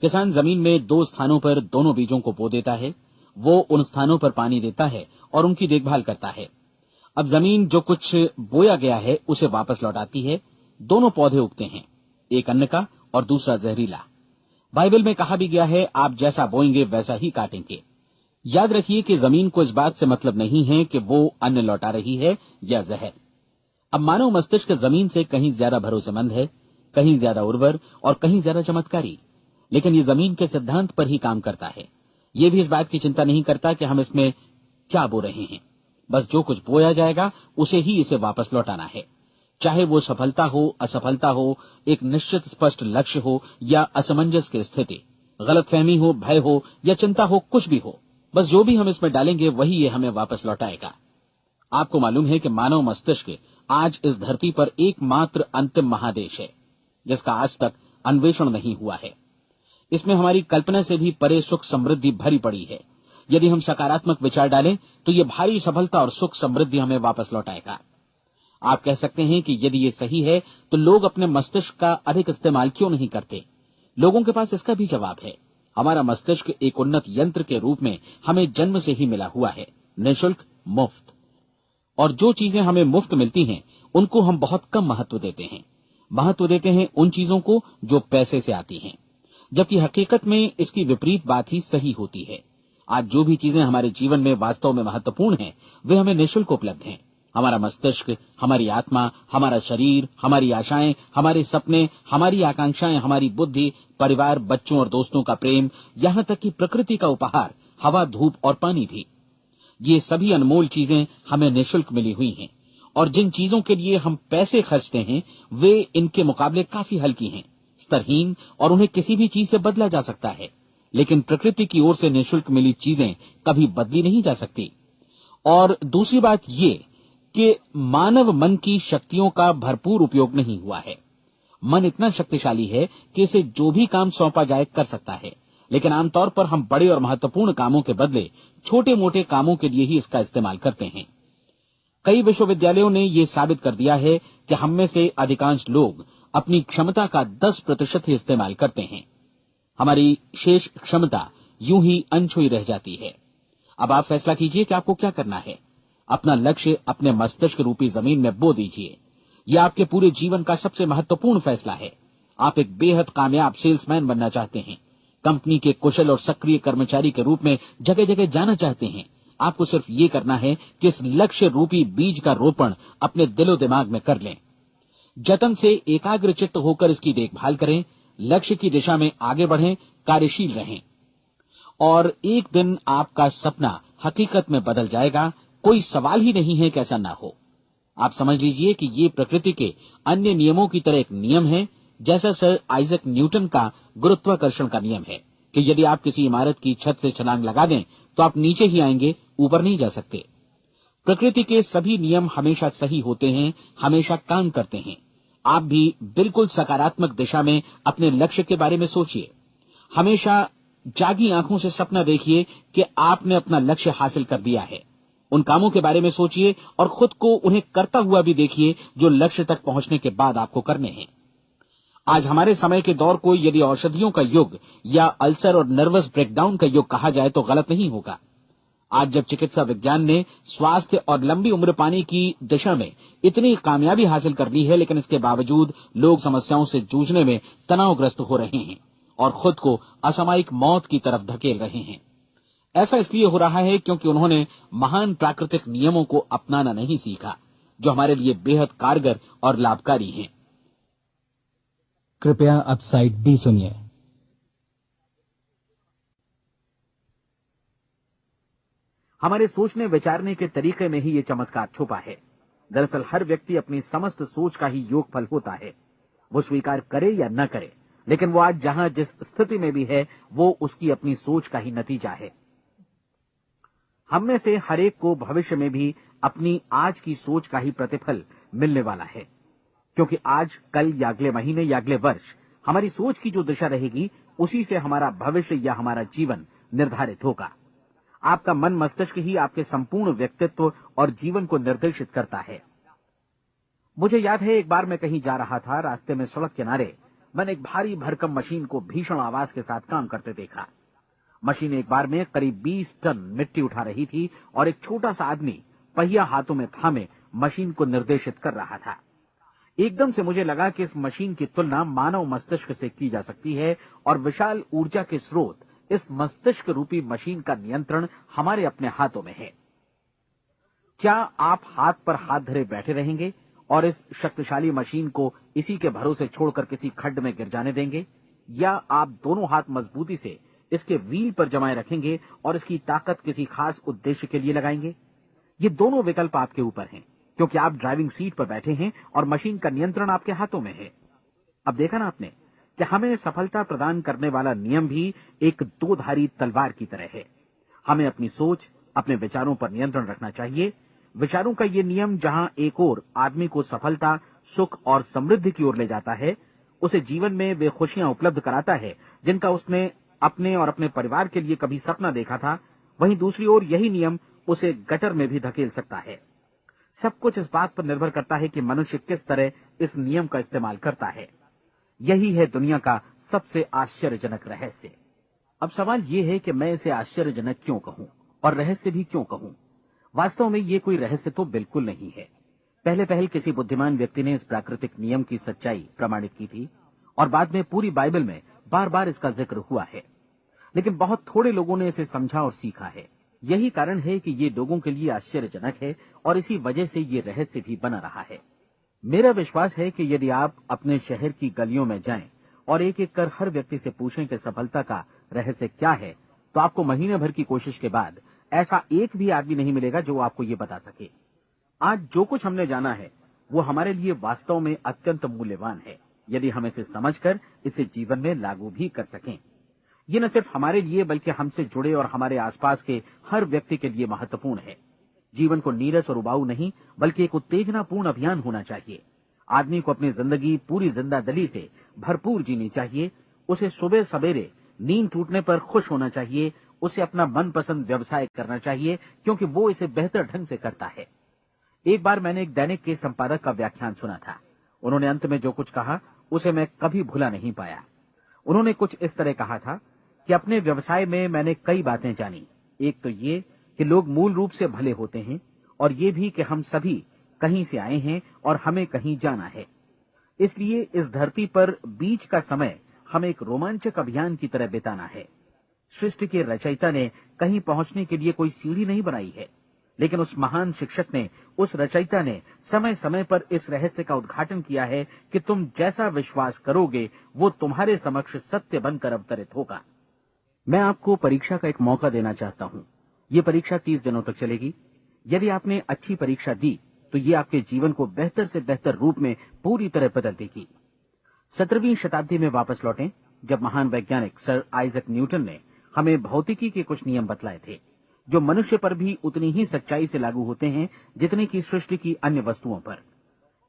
किसान जमीन में 2 स्थानों पर दोनों बीजों को बो देता है। वो उन स्थानों पर पानी देता है और उनकी देखभाल करता है। अब जमीन जो कुछ बोया गया है उसे वापस लौटाती है। दोनों पौधे उगते हैं, एक अन्न का और दूसरा जहरीला। बाइबल में कहा भी गया है, आप जैसा बोएंगे वैसा ही काटेंगे। याद रखिए कि जमीन को इस बात से मतलब नहीं है कि वो अन्न लौटा रही है या जहर। अब मानव मस्तिष्क जमीन से कहीं ज्यादा भरोसेमंद है, कहीं ज्यादा उर्वर और कहीं ज्यादा चमत्कारी, लेकिन ये जमीन के सिद्धांत पर ही काम करता है। ये भी इस बात की चिंता नहीं करता कि हम इसमें क्या बो रहे हैं। बस जो कुछ बोया जाएगा उसे ही इसे वापस लौटाना है, चाहे वो सफलता हो, असफलता हो, एक निश्चित स्पष्ट लक्ष्य हो या असमंजस की स्थिति, गलतफहमी हो, भय हो या चिंता हो, कुछ भी हो। बस जो भी हम इसमें डालेंगे वही ये हमें वापस लौटाएगा। आपको मालूम है कि मानव मस्तिष्क आज इस धरती पर एकमात्र अंतिम महादेश है जिसका आज तक अन्वेषण नहीं हुआ है। इसमें हमारी कल्पना से भी परे सुख समृद्धि भरी पड़ी है। यदि हम सकारात्मक विचार डालें तो ये भारी सफलता और सुख समृद्धि हमें वापस लौटाएगा। आप कह सकते हैं कि यदि ये सही है तो लोग अपने मस्तिष्क का अधिक इस्तेमाल क्यों नहीं करते? लोगों के पास इसका भी जवाब है। हमारा मस्तिष्क एक उन्नत यंत्र के रूप में हमें जन्म से ही मिला हुआ है, निःशुल्क, मुफ्त। और जो चीजें हमें मुफ्त मिलती हैं उनको हम बहुत कम महत्व देते हैं। महत्व देते हैं उन चीजों को जो पैसे से आती हैं। जबकि हकीकत में इसकी विपरीत बात ही सही होती है। आज जो भी चीजें हमारे जीवन में वास्तव में महत्वपूर्ण हैं, वे हमें निःशुल्क उपलब्ध हैं। हमारा मस्तिष्क, हमारी आत्मा, हमारा शरीर, हमारी आशाएं, हमारे सपने, हमारी आकांक्षाएं, हमारी बुद्धि, परिवार, बच्चों और दोस्तों का प्रेम, यहाँ तक कि प्रकृति का उपहार, हवा, धूप और पानी भी, ये सभी अनमोल चीजें हमें निःशुल्क मिली हुई हैं। और जिन चीजों के लिए हम पैसे खर्चते हैं, वे इनके मुकाबले काफी हल्की हैं, स्तरहीन, और उन्हें किसी भी चीज से बदला जा सकता है। लेकिन प्रकृति की ओर से निःशुल्क मिली चीजें कभी बदली नहीं जा सकती। और दूसरी बात ये कि मानव मन की शक्तियों का भरपूर उपयोग नहीं हुआ है। मन इतना शक्तिशाली है कि इसे जो भी काम सौंपा जाए कर सकता है, लेकिन आमतौर पर हम बड़े और महत्वपूर्ण कामों के बदले छोटे मोटे कामों के लिए ही इसका इस्तेमाल करते हैं। कई विश्वविद्यालयों ने यह साबित कर दिया है कि हम में से अधिकांश लोग अपनी क्षमता का 10% ही इस्तेमाल करते हैं। हमारी शेष क्षमता यूं ही अनछुई रह जाती है। अब आप फैसला कीजिए कि आपको क्या करना है। अपना लक्ष्य अपने मस्तिष्क रूपी जमीन में बो दीजिए। यह आपके पूरे जीवन का सबसे महत्वपूर्ण फैसला है। आप एक बेहद कामयाब सेल्समैन बनना चाहते हैं, कंपनी के कुशल और सक्रिय कर्मचारी के रूप में जगह जगह जाना चाहते हैं। आपको सिर्फ ये करना है कि इस लक्ष्य रूपी बीज का रोपण अपने दिलो दिमाग में कर लें। जतन से एकाग्रचित्त होकर इसकी देखभाल करें, लक्ष्य की दिशा में आगे बढ़ें, कार्यशील रहें, और एक दिन आपका सपना हकीकत में बदल जाएगा। कोई सवाल ही नहीं है कि ऐसा ना हो। आप समझ लीजिए कि ये प्रकृति के अन्य नियमों की तरह एक नियम है, जैसा सर आइजक न्यूटन का गुरुत्वाकर्षण का नियम है कि यदि आप किसी इमारत की छत से छलांग लगा दें तो आप नीचे ही आएंगे, ऊपर नहीं जा सकते। प्रकृति के सभी नियम हमेशा सही होते हैं, हमेशा काम करते हैं। आप भी बिल्कुल सकारात्मक दिशा में अपने लक्ष्य के बारे में सोचिए। हमेशा जागी आंखों से सपना देखिए कि आपने अपना लक्ष्य हासिल कर दिया है। उन कामों के बारे में सोचिए और खुद को उन्हें करता हुआ भी देखिए जो लक्ष्य तक पहुंचने के बाद आपको करने हैं। आज हमारे समय के दौर को यदि औषधियों का युग या अल्सर और नर्वस ब्रेकडाउन का युग कहा जाए तो गलत नहीं होगा। आज जब चिकित्सा विज्ञान ने स्वास्थ्य और लंबी उम्र पाने की दिशा में इतनी कामयाबी हासिल कर ली है, लेकिन इसके बावजूद लोग समस्याओं से जूझने में तनावग्रस्त हो रहे हैं और खुद को असामयिक मौत की तरफ धकेल रहे हैं। ऐसा इसलिए हो रहा है क्योंकि उन्होंने महान प्राकृतिक नियमों को अपनाना नहीं सीखा, जो हमारे लिए बेहद कारगर और लाभकारी हैं। कृपया अब साइड बी सुनिए। हमारे सोचने विचारने के तरीके में ही ये चमत्कार छुपा है। दरअसल हर व्यक्ति अपनी समस्त सोच का ही योगफल होता है, वो स्वीकार करे या न करे, लेकिन वो आज जहां जिस स्थिति में भी है वो उसकी अपनी सोच का ही नतीजा है। हम में से हर एक को भविष्य में भी अपनी आज की सोच का ही प्रतिफल मिलने वाला है, क्योंकि आज, कल या अगले महीने या अगले वर्ष हमारी सोच की जो दिशा रहेगी उसी से हमारा भविष्य या हमारा जीवन निर्धारित होगा। आपका मन मस्तिष्क ही आपके संपूर्ण व्यक्तित्व और जीवन को निर्देशित करता है। मुझे याद है, एक बार मैं कहीं जा रहा था, रास्ते में सड़क किनारे मैंने एक भारी भरकम मशीन को भीषण आवाज के साथ काम करते देखा। मशीन एक बार में करीब 20 टन मिट्टी उठा रही थी और एक छोटा सा आदमी पहिया हाथों में थामे मशीन को निर्देशित कर रहा था। एकदम से मुझे लगा कि इस मशीन की तुलना मानव मस्तिष्क से की जा सकती है और विशाल ऊर्जा के स्रोत इस मस्तिष्क रूपी मशीन का नियंत्रण हमारे अपने हाथों में है। क्या आप हाथ पर हाथ धरे बैठे रहेंगे और इस शक्तिशाली मशीन को इसी के भरोसे छोड़कर किसी खड्ड में गिर जाने देंगे, या आप दोनों हाथ मजबूती से इसके व्हील पर जमाए रखेंगे और इसकी ताकत किसी खास उद्देश्य के लिए लगाएंगे? ये दोनों विकल्प आपके ऊपर हैं, क्योंकि आप ड्राइविंग सीट पर बैठे हैं और मशीन का नियंत्रण आपके हाथों में है। अब देखा ना आपने कि हमें सफलता प्रदान करने वाला नियम भी एक दोधारी तलवार की तरह है। हमें अपनी सोच, अपने विचारों पर नियंत्रण रखना चाहिए। विचारों का ये नियम जहां एक ओर आदमी को सफलता, सुख और समृद्धि की ओर ले जाता है, उसे जीवन में वे खुशियां उपलब्ध कराता है जिनका उसने अपने और अपने परिवार के लिए कभी सपना देखा था, वहीं दूसरी ओर यही नियम उसे गटर में भी धकेल सकता है। सब कुछ इस बात पर निर्भर करता है कि मनुष्य किस तरह इस नियम का इस्तेमाल करता है। यही है दुनिया का सबसे आश्चर्यजनक रहस्य। अब सवाल यह है कि मैं इसे आश्चर्यजनक क्यों कहूं और रहस्य भी क्यों कहूं। वास्तव में ये कोई रहस्य तो बिल्कुल नहीं है। पहले किसी बुद्धिमान व्यक्ति ने इस प्राकृतिक नियम की सच्चाई प्रमाणित की थी और बाद में पूरी बाइबल में बार बार इसका जिक्र हुआ है, लेकिन बहुत थोड़े लोगों ने इसे समझा और सीखा है। यही कारण है कि ये लोगों के लिए आश्चर्यजनक है और इसी वजह से ये रहस्य भी बना रहा है। मेरा विश्वास है कि यदि आप अपने शहर की गलियों में जाएं और एक एक कर हर व्यक्ति से पूछें कि सफलता का रहस्य क्या है, तो आपको महीने भर की कोशिश के बाद ऐसा एक भी आदमी नहीं मिलेगा जो आपको ये बता सके। आज जो कुछ हमने जाना है वो हमारे लिए वास्तव में अत्यंत मूल्यवान है, यदि हम इसे समझकर इसे जीवन में लागू भी कर सकें। ये न सिर्फ हमारे लिए बल्कि हमसे जुड़े और हमारे आसपास के हर व्यक्ति के लिए महत्वपूर्ण है। जीवन को नीरस और उबाऊ नहीं बल्कि एक उत्तेजनापूर्ण अभियान होना चाहिए। आदमी को अपनी जिंदगी पूरी जिंदादिली से भरपूर जीनी चाहिए। उसे सुबह सवेरे नींद टूटने पर खुश होना चाहिए। उसे अपना मनपसंद व्यवसाय करना चाहिए क्योंकि वो इसे बेहतर ढंग से करता है। एक बार मैंने एक दैनिक के संपादक का व्याख्यान सुना था। उन्होंने अंत में जो कुछ कहा उसे मैं कभी भुला नहीं पाया। उन्होंने कुछ इस तरह कहा था कि अपने व्यवसाय में मैंने कई बातें जानी। एक तो ये कि लोग मूल रूप से भले होते हैं और ये भी कि हम सभी कहीं से आए हैं और हमें कहीं जाना है। इसलिए इस धरती पर बीच का समय हमें एक रोमांचक अभियान की तरह बिताना है। सृष्टि के रचयिता ने कहीं पहुंचने के लिए कोई सीढ़ी नहीं बनाई है, लेकिन उस महान शिक्षक ने, उस रचयिता ने समय समय पर इस रहस्य का उद्घाटन किया है कि तुम जैसा विश्वास करोगे वो तुम्हारे समक्ष सत्य बनकर अवतरित होगा। मैं आपको परीक्षा का एक मौका देना चाहता हूं। ये परीक्षा 30 दिनों तक चलेगी। यदि आपने अच्छी परीक्षा दी तो ये आपके जीवन को बेहतर से बेहतर रूप में पूरी तरह बदल देगी। 17वीं शताब्दी में वापस लौटें, जब महान वैज्ञानिक सर आइजक न्यूटन ने हमें भौतिकी के कुछ नियम बतलाए थे, जो मनुष्य पर भी उतनी ही सच्चाई से लागू होते हैं जितनी की सृष्टि की अन्य वस्तुओं पर।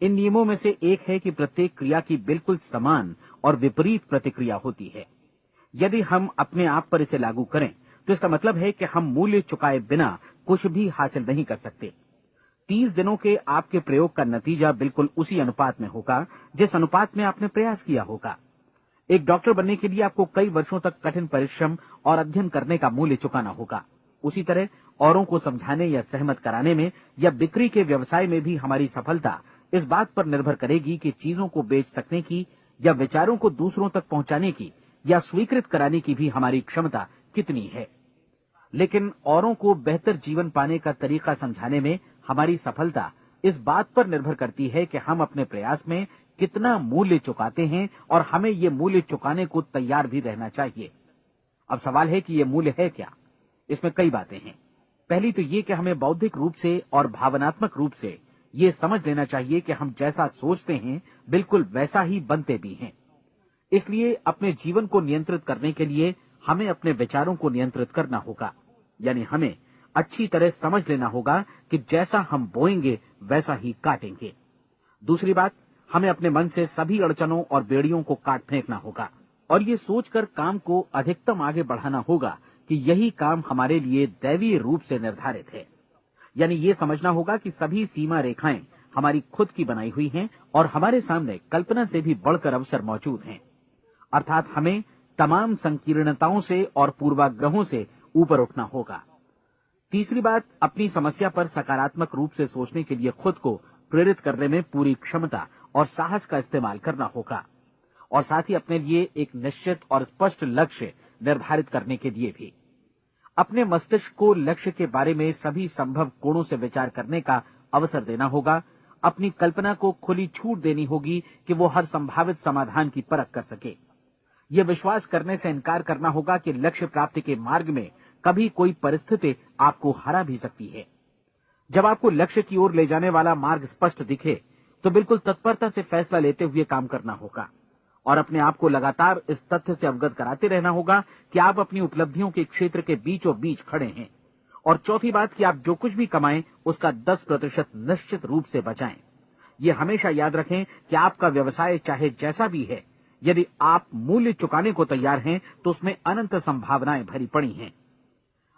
इन नियमों में से एक है कि प्रत्येक क्रिया की बिल्कुल समान और विपरीत प्रतिक्रिया होती है। यदि हम अपने आप पर इसे लागू करें तो इसका मतलब है कि हम मूल्य चुकाए बिना कुछ भी हासिल नहीं कर सकते। 30 दिनों के आपके प्रयोग का नतीजा बिल्कुल उसी अनुपात में होगा जिस अनुपात में आपने प्रयास किया होगा। एक डॉक्टर बनने के लिए आपको कई वर्षों तक कठिन परिश्रम और अध्ययन करने का मूल्य चुकाना होगा। उसी तरह औरों को समझाने या सहमत कराने में या बिक्री के व्यवसाय में भी हमारी सफलता इस बात पर निर्भर करेगी कि चीजों को बेच सकने की या विचारों को दूसरों तक पहुंचाने की या स्वीकृत कराने की भी हमारी क्षमता कितनी है। लेकिन औरों को बेहतर जीवन पाने का तरीका समझाने में हमारी सफलता इस बात पर निर्भर करती है कि हम अपने प्रयास में कितना मूल्य चुकाते हैं और हमें ये मूल्य चुकाने को तैयार भी रहना चाहिए। अब सवाल है कि ये मूल्य है क्या? इसमें कई बातें हैं। पहली तो ये कि हमें बौद्धिक रूप से और भावनात्मक रूप से ये समझ लेना चाहिए कि हम जैसा सोचते हैं बिल्कुल वैसा ही बनते भी हैं। इसलिए अपने जीवन को नियंत्रित करने के लिए हमें अपने विचारों को नियंत्रित करना होगा। यानी हमें अच्छी तरह समझ लेना होगा कि जैसा हम बोएंगे वैसा ही काटेंगे। दूसरी बात, हमें अपने मन से सभी अड़चनों और बेड़ियों को काट फेंकना होगा और ये सोचकर काम को अधिकतम आगे बढ़ाना होगा कि यही काम हमारे लिए दैवीय रूप से निर्धारित है। यानी ये समझना होगा कि सभी सीमा रेखाएं हमारी खुद की बनाई हुई हैं और हमारे सामने कल्पना से भी बढ़कर अवसर मौजूद हैं। अर्थात हमें तमाम संकीर्णताओं से और पूर्वाग्रहों से ऊपर उठना होगा। तीसरी बात, अपनी समस्या पर सकारात्मक रूप से सोचने के लिए खुद को प्रेरित करने में पूरी क्षमता और साहस का इस्तेमाल करना होगा और साथ ही अपने लिए एक निश्चित और स्पष्ट लक्ष्य निर्धारित करने के लिए भी। अपने मस्तिष्क को लक्ष्य के बारे में सभी संभव कोणों से विचार करने का अवसर देना होगा। अपनी कल्पना को खुली छूट देनी होगी कि वो हर संभावित समाधान की परख कर सके। यह विश्वास करने से इनकार करना होगा कि लक्ष्य प्राप्ति के मार्ग में कभी कोई परिस्थिति आपको हरा भी सकती है। जब आपको लक्ष्य की ओर ले जाने वाला मार्ग स्पष्ट दिखे तो बिल्कुल तत्परता से फैसला लेते हुए काम करना होगा और अपने आप को लगातार इस तथ्य से अवगत कराते रहना होगा कि आप अपनी उपलब्धियों के क्षेत्र के बीचों बीच खड़े हैं। और चौथी बात कि आप जो कुछ भी कमाएं उसका 10% निश्चित रूप से बचाएं। ये हमेशा याद रखें कि आपका व्यवसाय चाहे जैसा भी है, यदि आप मूल्य चुकाने को तैयार हैं तो उसमें अनंत संभावनाएं भरी पड़ी हैं।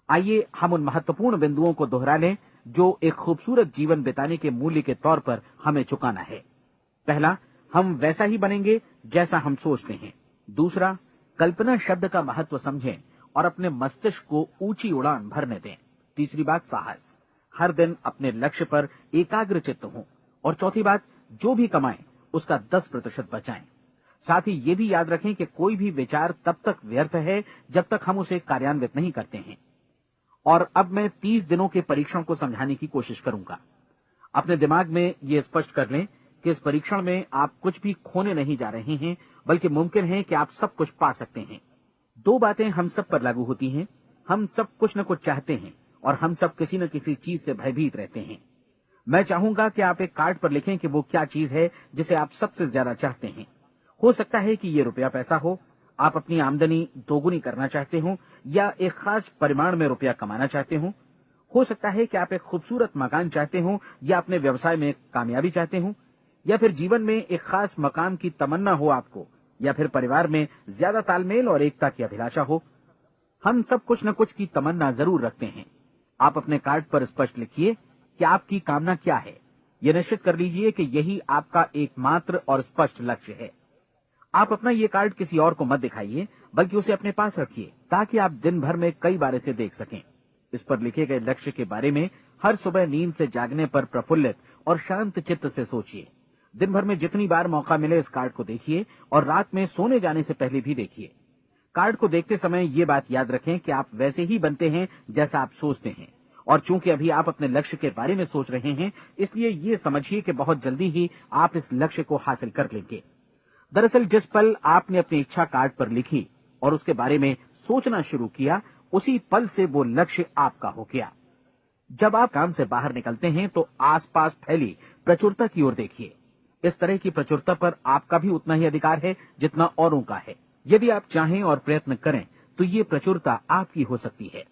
आइए हम उन महत्वपूर्ण बिंदुओं को दोहरा लें जो एक खूबसूरत जीवन बिताने के मूल्य के तौर पर हमें चुकाना है। पहला, हम वैसा ही बनेंगे जैसा हम सोचते हैं। दूसरा, कल्पना शब्द का महत्व समझें और अपने मस्तिष्क को ऊंची उड़ान भरने दें। तीसरी बात, साहस, हर दिन अपने लक्ष्य पर एकाग्रचित्त हों। और चौथी बात, जो भी कमाएं उसका 10% बचाएं। साथ ही ये भी याद रखें कि कोई भी विचार तब तक व्यर्थ है जब तक हम उसे कार्यान्वित नहीं करते हैं। और अब मैं 30 दिनों के परीक्षण को समझाने की कोशिश करूंगा। अपने दिमाग में ये स्पष्ट कर लें कि इस परीक्षण में आप कुछ भी खोने नहीं जा रहे हैं, बल्कि मुमकिन है कि आप सब कुछ पा सकते हैं। 2 बातें हम सब पर लागू होती हैं। हम सब कुछ न कुछ चाहते हैं और हम सब किसी न किसी चीज से भयभीत रहते हैं। मैं चाहूंगा कि आप एक कार्ड पर लिखें कि वो क्या चीज है जिसे आप सबसे ज्यादा चाहते हैं। हो सकता है कि ये रुपया पैसा हो, आप अपनी आमदनी दोगुनी करना चाहते हो, या एक खास परिमाण में रुपया कमाना चाहते हो सकता है कि आप एक खूबसूरत मकान चाहते हो, या अपने व्यवसाय में कामयाबी चाहते हो, या फिर जीवन में एक खास मकाम की तमन्ना हो आपको, या फिर परिवार में ज्यादा तालमेल और एकता की अभिलाषा हो। हम सब कुछ न कुछ की तमन्ना जरूर रखते हैं। आप अपने कार्ड पर स्पष्ट लिखिए कि आपकी कामना क्या है। यह निश्चित कर लीजिए कि यही आपका एकमात्र और स्पष्ट लक्ष्य है। आप अपना ये कार्ड किसी और को मत दिखाइए, बल्कि उसे अपने पास रखिए, ताकि आप दिन भर में कई बार इसे देख सकें। इस पर लिखे गए लक्ष्य के बारे में हर सुबह नींद से जागने पर प्रफुल्लित और शांत चित्त से सोचिए। दिन भर में जितनी बार मौका मिले इस कार्ड को देखिए, और रात में सोने जाने से पहले भी देखिए। कार्ड को देखते समय ये बात याद रखें कि आप वैसे ही बनते हैं जैसा आप सोचते हैं, और चूंकि अभी आप अपने लक्ष्य के बारे में सोच रहे हैं, इसलिए ये समझिए कि बहुत जल्दी ही आप इस लक्ष्य को हासिल कर लेंगे। दरअसल जिस पल आपने अपनी इच्छा कार्ड पर लिखी और उसके बारे में सोचना शुरू किया, उसी पल से वो लक्ष्य आपका हो गया। जब आप काम से बाहर निकलते हैं तो आसपास फैली प्रचुरता की ओर देखिए। इस तरह की प्रचुरता पर आपका भी उतना ही अधिकार है जितना औरों का है। यदि आप चाहें और प्रयत्न करें तो ये प्रचुरता आपकी हो सकती है।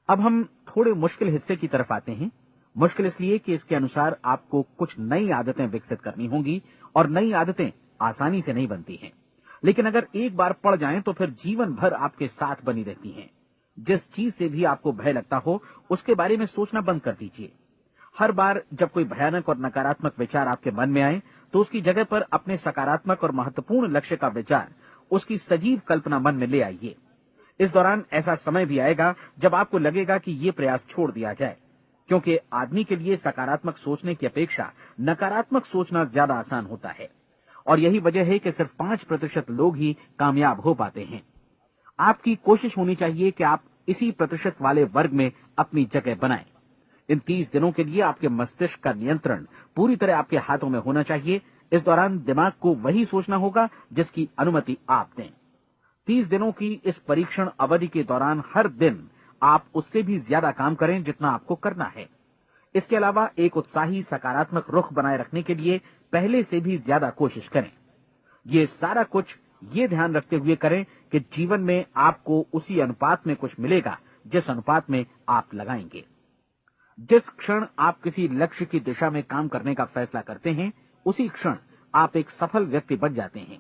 अब हम थोड़े मुश्किल हिस्से की तरफ आते हैं। मुश्किल इसलिए कि इसके अनुसार आपको कुछ नई आदतें विकसित करनी होंगी, और नई आदतें आसानी से नहीं बनती हैं, लेकिन अगर एक बार पड़ जाएं तो फिर जीवन भर आपके साथ बनी रहती हैं। जिस चीज से भी आपको भय लगता हो, उसके बारे में सोचना बंद कर दीजिए। हर बार जब कोई भयानक और नकारात्मक विचार आपके मन में आए, तो उसकी जगह पर अपने सकारात्मक और महत्वपूर्ण लक्ष्य का विचार, उसकी सजीव कल्पना मन में ले आइए। इस दौरान ऐसा समय भी आएगा जब आपको लगेगा कि ये प्रयास छोड़ दिया जाए, क्योंकि आदमी के लिए सकारात्मक सोचने की अपेक्षा नकारात्मक सोचना ज्यादा आसान होता है, और यही वजह है कि सिर्फ 5% लोग ही कामयाब हो पाते हैं। आपकी कोशिश होनी चाहिए कि आप इसी प्रतिशत वाले वर्ग में अपनी जगह बनाएं। इन 30 दिनों के लिए आपके मस्तिष्क का नियंत्रण पूरी तरह आपके हाथों में होना चाहिए। इस दौरान दिमाग को वही सोचना होगा जिसकी अनुमति आप दें। 30 दिनों की इस परीक्षण अवधि के दौरान हर दिन आप उससे भी ज्यादा काम करें जितना आपको करना है। इसके अलावा एक उत्साही सकारात्मक रुख बनाए रखने के लिए पहले से भी ज्यादा कोशिश करें। ये सारा कुछ ये ध्यान रखते हुए करें कि जीवन में आपको उसी अनुपात में कुछ मिलेगा जिस अनुपात में आप लगाएंगे। जिस क्षण आप किसी लक्ष्य की दिशा में काम करने का फैसला करते हैं, उसी क्षण आप एक सफल व्यक्ति बन जाते हैं,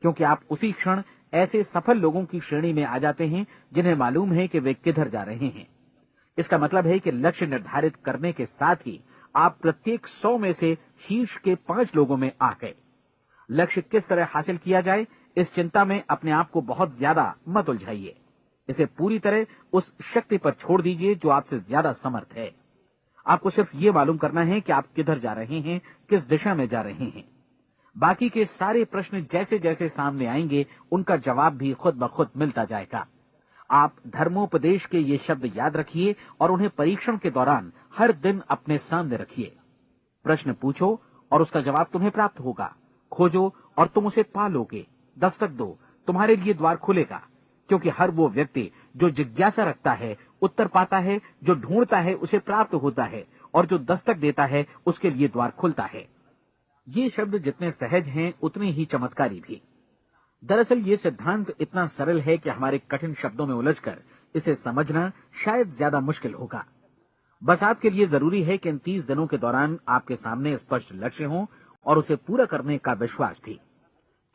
क्योंकि आप उसी क्षण ऐसे सफल लोगों की श्रेणी में आ जाते हैं जिन्हें मालूम है कि वे किधर जा रहे हैं। इसका मतलब है कि लक्ष्य निर्धारित करने के साथ ही आप प्रत्येक 100 में से शीर्ष के 5 लोगों में आ गए। लक्ष्य किस तरह हासिल किया जाए, इस चिंता में अपने आप को बहुत ज्यादा मत उलझाइए। इसे पूरी तरह उस शक्ति पर छोड़ दीजिए जो आपसे ज्यादा समर्थ है। आपको सिर्फ ये मालूम करना है कि आप किधर जा रहे हैं, किस दिशा में जा रहे हैं। बाकी के सारे प्रश्न जैसे जैसे सामने आएंगे, उनका जवाब भी खुद ब खुद मिलता जाएगा। आप धर्मोपदेश के ये शब्द याद रखिए और उन्हें परीक्षण के दौरान हर दिन अपने सामने रखिए। प्रश्न पूछो और उसका जवाब तुम्हें प्राप्त होगा। खोजो और तुम उसे पा लोगे। दस्तक दो, तुम्हारे लिए द्वार खुलेगा, क्योंकि हर वो व्यक्ति जो जिज्ञासा रखता है उत्तर पाता है, जो ढूंढता है उसे प्राप्त होता है, और जो दस्तक देता है उसके लिए द्वार खुलता है। ये शब्द जितने सहज हैं उतने ही चमत्कारी भी। दरअसल ये सिद्धांत इतना सरल है कि हमारे कठिन शब्दों में उलझकर इसे समझना शायद ज्यादा मुश्किल होगा। बस आपके लिए जरूरी है कि इन 30 दिनों के दौरान आपके सामने स्पष्ट लक्ष्य हो और उसे पूरा करने का विश्वास भी।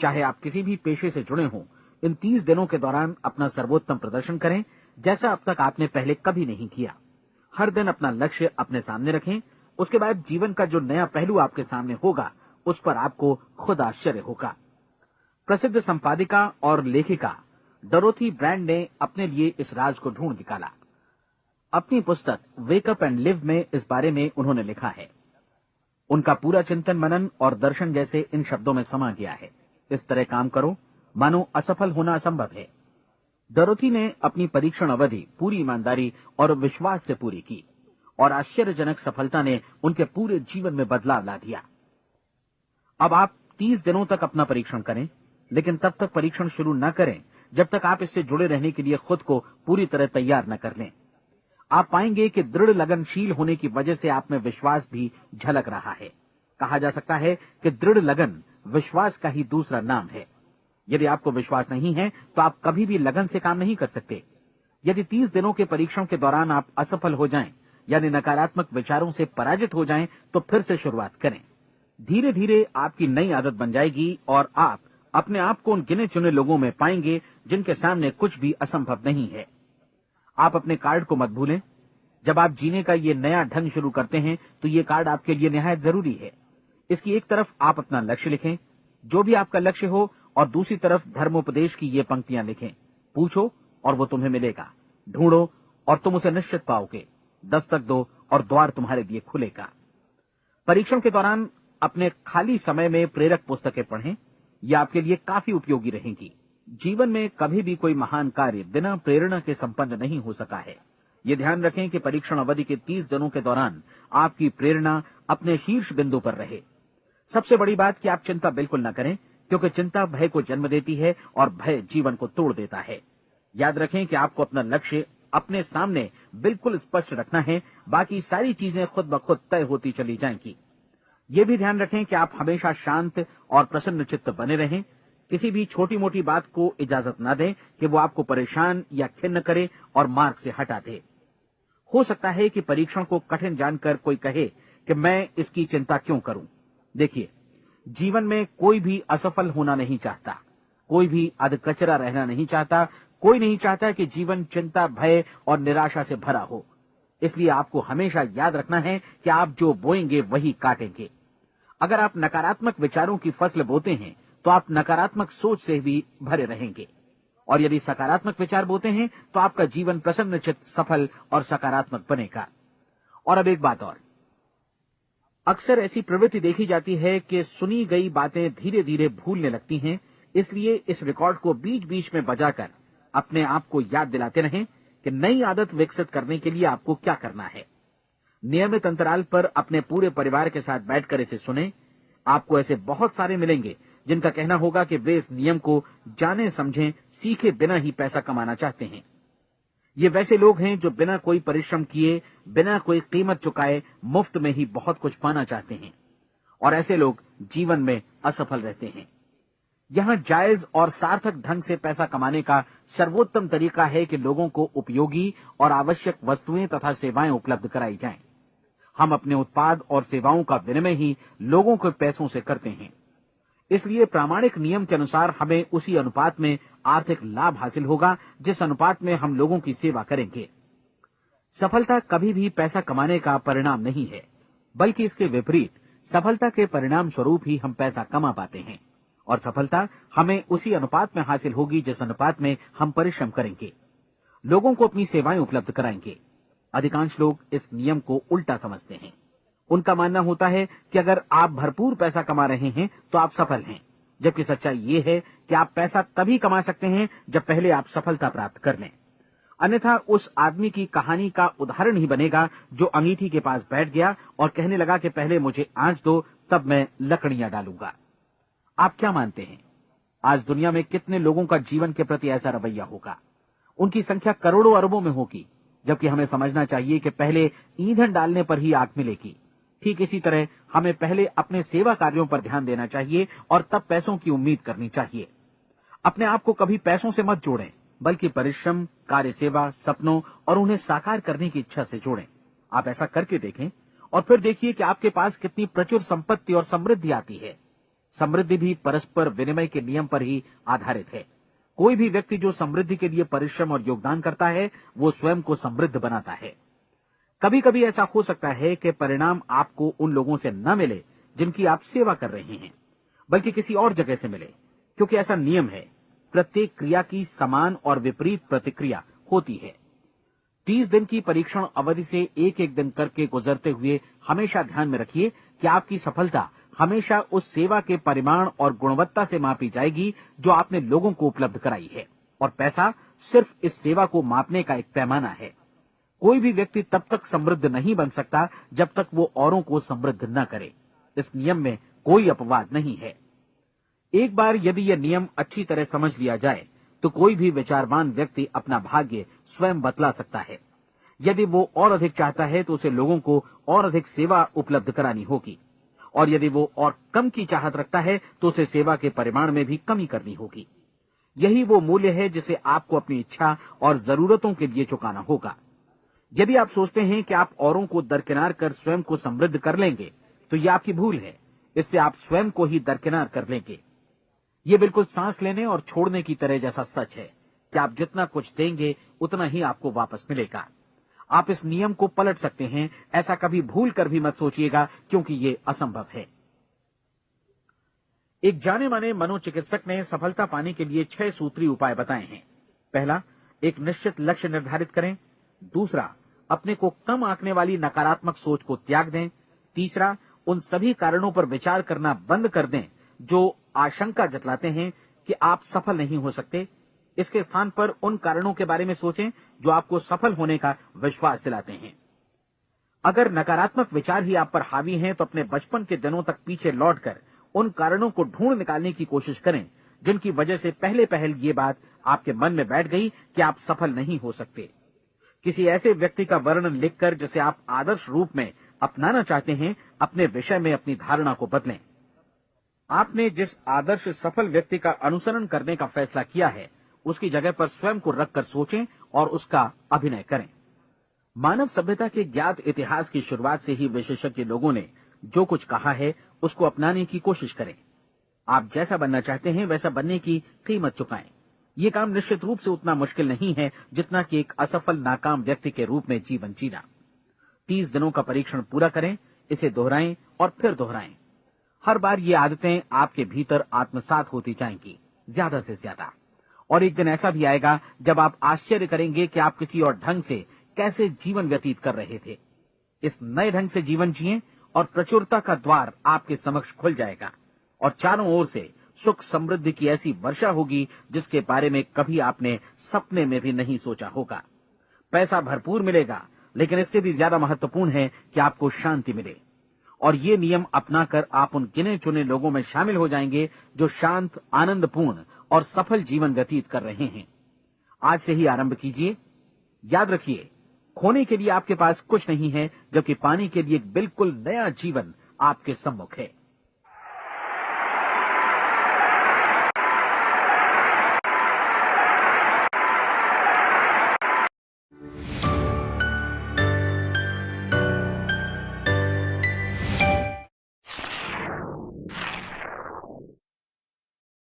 चाहे आप किसी भी पेशे से जुड़े हों, इन 30 दिनों के दौरान अपना सर्वोत्तम प्रदर्शन करें, जैसा अब तक आपने पहले कभी नहीं किया। हर दिन अपना लक्ष्य अपने सामने रखें। उसके बाद जीवन का जो नया पहलू आपके सामने होगा, उस पर आपको खुद आश्चर्य होगा। प्रसिद्ध संपादिका और लेखिका डोरोथी ब्रैंड ने अपने लिए इस राज को ढूंढ निकाला। अपनी पुस्तक वेक अप एंड लिव में इस बारे में उन्होंने लिखा है। उनका पूरा चिंतन मनन और दर्शन जैसे इन शब्दों में समा गया है। इस तरह काम करो मानो असफल होना असंभव है। डोरोथी ने अपनी परीक्षण अवधि पूरी ईमानदारी और विश्वास से पूरी की और आश्चर्यजनक सफलता ने उनके पूरे जीवन में बदलाव ला दिया। अब आप 30 दिनों तक अपना परीक्षण करें, लेकिन तब तक परीक्षण शुरू न करें जब तक आप इससे जुड़े रहने के लिए खुद को पूरी तरह तैयार न कर लें। आप पाएंगे कि दृढ़ लगनशील होने की वजह से आप में विश्वास भी झलक रहा है। कहा जा सकता है कि दृढ़ लगन विश्वास का ही दूसरा नाम है। यदि आपको विश्वास नहीं है तो आप कभी भी लगन से काम नहीं कर सकते। यदि 30 दिनों के परीक्षण के दौरान आप असफल हो जाएं, यानी नकारात्मक विचारों से पराजित हो जाएं, तो फिर से शुरुआत करें। धीरे धीरे आपकी नई आदत बन जाएगी और आप अपने आप को उन गिने चुने लोगों में पाएंगे जिनके सामने कुछ भी असंभव नहीं है। आप अपने कार्ड को मत भूलें। जब आप जीने का ये नया ढंग शुरू करते हैं तो ये कार्ड आपके लिए निहायत जरूरी है। इसकी एक तरफ आप अपना लक्ष्य लिखें, जो भी आपका लक्ष्य हो, और दूसरी तरफ धर्मोपदेश की ये पंक्तियां लिखें। पूछो और वो तुम्हें मिलेगा, ढूंढो और तुम उसे निश्चित पाओगे, दस्तक दो और द्वार तुम्हारे लिए खुलेगा। परीक्षण के दौरान अपने खाली समय में प्रेरक पुस्तकें पढ़ें। यह आपके लिए काफी उपयोगी रहेंगी। जीवन में कभी भी कोई महान कार्य बिना प्रेरणा के संपन्न नहीं हो सका है। ये ध्यान रखें कि परीक्षण अवधि के 30 दिनों के दौरान आपकी प्रेरणा अपने शीर्ष बिंदु पर रहे। सबसे बड़ी बात कि आप चिंता बिल्कुल न करें, क्योंकि चिंता भय को जन्म देती है और भय जीवन को तोड़ देता है। याद रखें कि आपको अपना लक्ष्य अपने सामने बिल्कुल स्पष्ट रखना है, बाकी सारी चीजें खुद ब खुद तय होती चली जाएंगी। ये भी ध्यान रखें कि आप हमेशा शांत और प्रसन्न चित्त बने रहें। किसी भी छोटी मोटी बात को इजाजत न दें कि वो आपको परेशान या खिन्न करे और मार्ग से हटा दे। हो सकता है कि परीक्षण को कठिन जानकर कोई कहे कि मैं इसकी चिंता क्यों करूं। देखिए, जीवन में कोई भी असफल होना नहीं चाहता, कोई भी अधकचरा रहना नहीं चाहता, कोई नहीं चाहता कि जीवन चिंता, भय और निराशा से भरा हो। इसलिए आपको हमेशा याद रखना है कि आप जो बोएंगे वही काटेंगे। अगर आप नकारात्मक विचारों की फसल बोते हैं तो आप नकारात्मक सोच से भी भरे रहेंगे, और यदि सकारात्मक विचार बोते हैं तो आपका जीवन प्रसन्नचित्त, सफल और सकारात्मक बनेगा। और अब एक बात और, अक्सर ऐसी प्रवृत्ति देखी जाती है कि सुनी गई बातें धीरे धीरे भूलने लगती हैं। इसलिए इस रिकॉर्ड को बीच बीच में बजाकर अपने आप को याद दिलाते रहें कि नई आदत विकसित करने के लिए आपको क्या करना है। नियमित अंतराल पर अपने पूरे परिवार के साथ बैठकर इसे सुनें। आपको ऐसे बहुत सारे मिलेंगे जिनका कहना होगा कि वे इस नियम को जाने समझें सीखे बिना ही पैसा कमाना चाहते हैं। ये वैसे लोग हैं जो बिना कोई परिश्रम किए, बिना कोई कीमत चुकाए मुफ्त में ही बहुत कुछ पाना चाहते हैं, और ऐसे लोग जीवन में असफल रहते हैं। यहां जायज और सार्थक ढंग से पैसा कमाने का सर्वोत्तम तरीका है कि लोगों को उपयोगी और आवश्यक वस्तुएं तथा सेवाएं उपलब्ध कराई जाएं। हम अपने उत्पाद और सेवाओं का विनिमय ही लोगों के पैसों से करते हैं। इसलिए प्रामाणिक नियम के अनुसार हमें उसी अनुपात में आर्थिक लाभ हासिल होगा जिस अनुपात में हम लोगों की सेवा करेंगे। सफलता कभी भी पैसा कमाने का परिणाम नहीं है, बल्कि इसके विपरीत सफलता के परिणाम स्वरूप ही हम पैसा कमा पाते हैं, और सफलता हमें उसी अनुपात में हासिल होगी जिस अनुपात में हम परिश्रम करेंगे, लोगों को अपनी सेवाएं उपलब्ध कराएंगे। अधिकांश लोग इस नियम को उल्टा समझते हैं। उनका मानना होता है कि अगर आप भरपूर पैसा कमा रहे हैं तो आप सफल हैं, जबकि सच्चाई ये है कि आप पैसा तभी कमा सकते हैं जब पहले आप सफलता प्राप्त कर लें। अन्यथा उस आदमी की कहानी का उदाहरण ही बनेगा जो अंगीठी के पास बैठ गया और कहने लगा कि पहले मुझे आंच दो, तब मैं लकड़ियां डालूंगा। आप क्या मानते हैं, आज दुनिया में कितने लोगों का जीवन के प्रति ऐसा रवैया होगा? उनकी संख्या करोड़ों अरबों में होगी, जबकि हमें समझना चाहिए कि पहले ईंधन डालने पर ही आग मिलेगी। ठीक इसी तरह हमें पहले अपने सेवा कार्यों पर ध्यान देना चाहिए और तब पैसों की उम्मीद करनी चाहिए। अपने आप को कभी पैसों से मत जोड़ें, बल्कि परिश्रम, कार्य सेवा, सपनों और उन्हें साकार करने की इच्छा से जोड़ें। आप ऐसा करके देखें और फिर देखिए कि आपके पास कितनी प्रचुर संपत्ति और समृद्धि आती है। समृद्धि भी परस्पर विनिमय के नियम पर ही आधारित है। कोई भी व्यक्ति जो समृद्धि के लिए परिश्रम और योगदान करता है, वो स्वयं को समृद्ध बनाता है। कभी कभी ऐसा हो सकता है कि परिणाम आपको उन लोगों से न मिले जिनकी आप सेवा कर रहे हैं, बल्कि किसी और जगह से मिले, क्योंकि ऐसा नियम है, प्रत्येक क्रिया की समान और विपरीत प्रतिक्रिया होती है। 30 दिन की परीक्षण अवधि से एक एक दिन करके गुजरते हुए हमेशा ध्यान में रखिए कि आपकी सफलता हमेशा उस सेवा के परिमाण और गुणवत्ता से मापी जाएगी जो आपने लोगों को उपलब्ध कराई है, और पैसा सिर्फ इस सेवा को मापने का एक पैमाना है। कोई भी व्यक्ति तब तक समृद्ध नहीं बन सकता जब तक वो औरों को समृद्ध न करे। इस नियम में कोई अपवाद नहीं है। एक बार यदि यह नियम अच्छी तरह समझ लिया जाए तो कोई भी विचारवान व्यक्ति अपना भाग्य स्वयं बतला सकता है। यदि वो और अधिक चाहता है तो उसे लोगों को और अधिक सेवा उपलब्ध करानी होगी, और यदि वो और कम की चाहत रखता है तो उसे सेवा के परिमाण में भी कमी करनी होगी। यही वो मूल्य है जिसे आपको अपनी इच्छा और जरूरतों के लिए चुकाना होगा। यदि आप सोचते हैं कि आप औरों को दरकिनार कर स्वयं को समृद्ध कर लेंगे तो यह आपकी भूल है। इससे आप स्वयं को ही दरकिनार कर लेंगे। ये बिल्कुल सांस लेने और छोड़ने की तरह जैसा सच है कि आप जितना कुछ देंगे उतना ही आपको वापस मिलेगा। आप इस नियम को पलट सकते हैं, ऐसा कभी भूल कर भी मत सोचिएगा, क्योंकि ये असंभव है। एक जाने माने मनोचिकित्सक ने सफलता पाने के लिए 6 सूत्री उपाय बताए हैं। पहला, एक निश्चित लक्ष्य निर्धारित करें। दूसरा, अपने को कम आंकने वाली नकारात्मक सोच को त्याग दें। तीसरा, उन सभी कारणों पर विचार करना बंद कर दें जो आशंका जतलाते हैं कि आप सफल नहीं हो सकते। इसके स्थान पर उन कारणों के बारे में सोचें जो आपको सफल होने का विश्वास दिलाते हैं। अगर नकारात्मक विचार ही आप पर हावी हैं तो अपने बचपन के दिनों तक पीछे लौटकर उन कारणों को ढूंढ निकालने की कोशिश करें जिनकी वजह से पहले पहल ये बात आपके मन में बैठ गई कि आप सफल नहीं हो सकते। किसी ऐसे व्यक्ति का वर्णन लिखकर जिसे आप आदर्श रूप में अपनाना चाहते हैं, अपने विषय में अपनी धारणा को बदलें। आपने जिस आदर्श सफल व्यक्ति का अनुसरण करने का फैसला किया है उसकी जगह पर स्वयं को रखकर सोचें और उसका अभिनय करें। मानव सभ्यता के ज्ञात इतिहास की शुरुआत से ही विशेषज्ञ लोगों ने जो कुछ कहा है उसको अपनाने की कोशिश करें। आप जैसा बनना चाहते हैं वैसा बनने की कीमत चुकाएं। ये काम निश्चित रूप से उतना मुश्किल नहीं है जितना कि एक असफल नाकाम व्यक्ति के रूप में जीवन जीना। 30 दिनों का परीक्षण पूरा करें, इसे दोहराएं और फिर दोहराएं। हर बार ये आदतें आपके भीतर आत्मसात होती जाएंगी, ज्यादा से ज्यादा। और एक दिन ऐसा भी आएगा जब आप आश्चर्य करेंगे कि आप किसी और ढंग से कैसे जीवन व्यतीत कर रहे थे। इस नए ढंग से जीवन जिएं और प्रचुरता का द्वार आपके समक्ष खुल जाएगा और चारों ओर से सुख समृद्धि की ऐसी वर्षा होगी जिसके बारे में कभी आपने सपने में भी नहीं सोचा होगा। पैसा भरपूर मिलेगा, लेकिन इससे भी ज्यादा महत्वपूर्ण है कि आपको शांति मिले। और ये नियम अपनाकर आप उन गिने चुने लोगों में शामिल हो जाएंगे जो शांत, आनंदपूर्ण और सफल जीवन व्यतीत कर रहे हैं। आज से ही आरंभ कीजिए। याद रखिए, खोने के लिए आपके पास कुछ नहीं है, जबकि पाने के लिए एक बिल्कुल नया जीवन आपके सम्मुख है।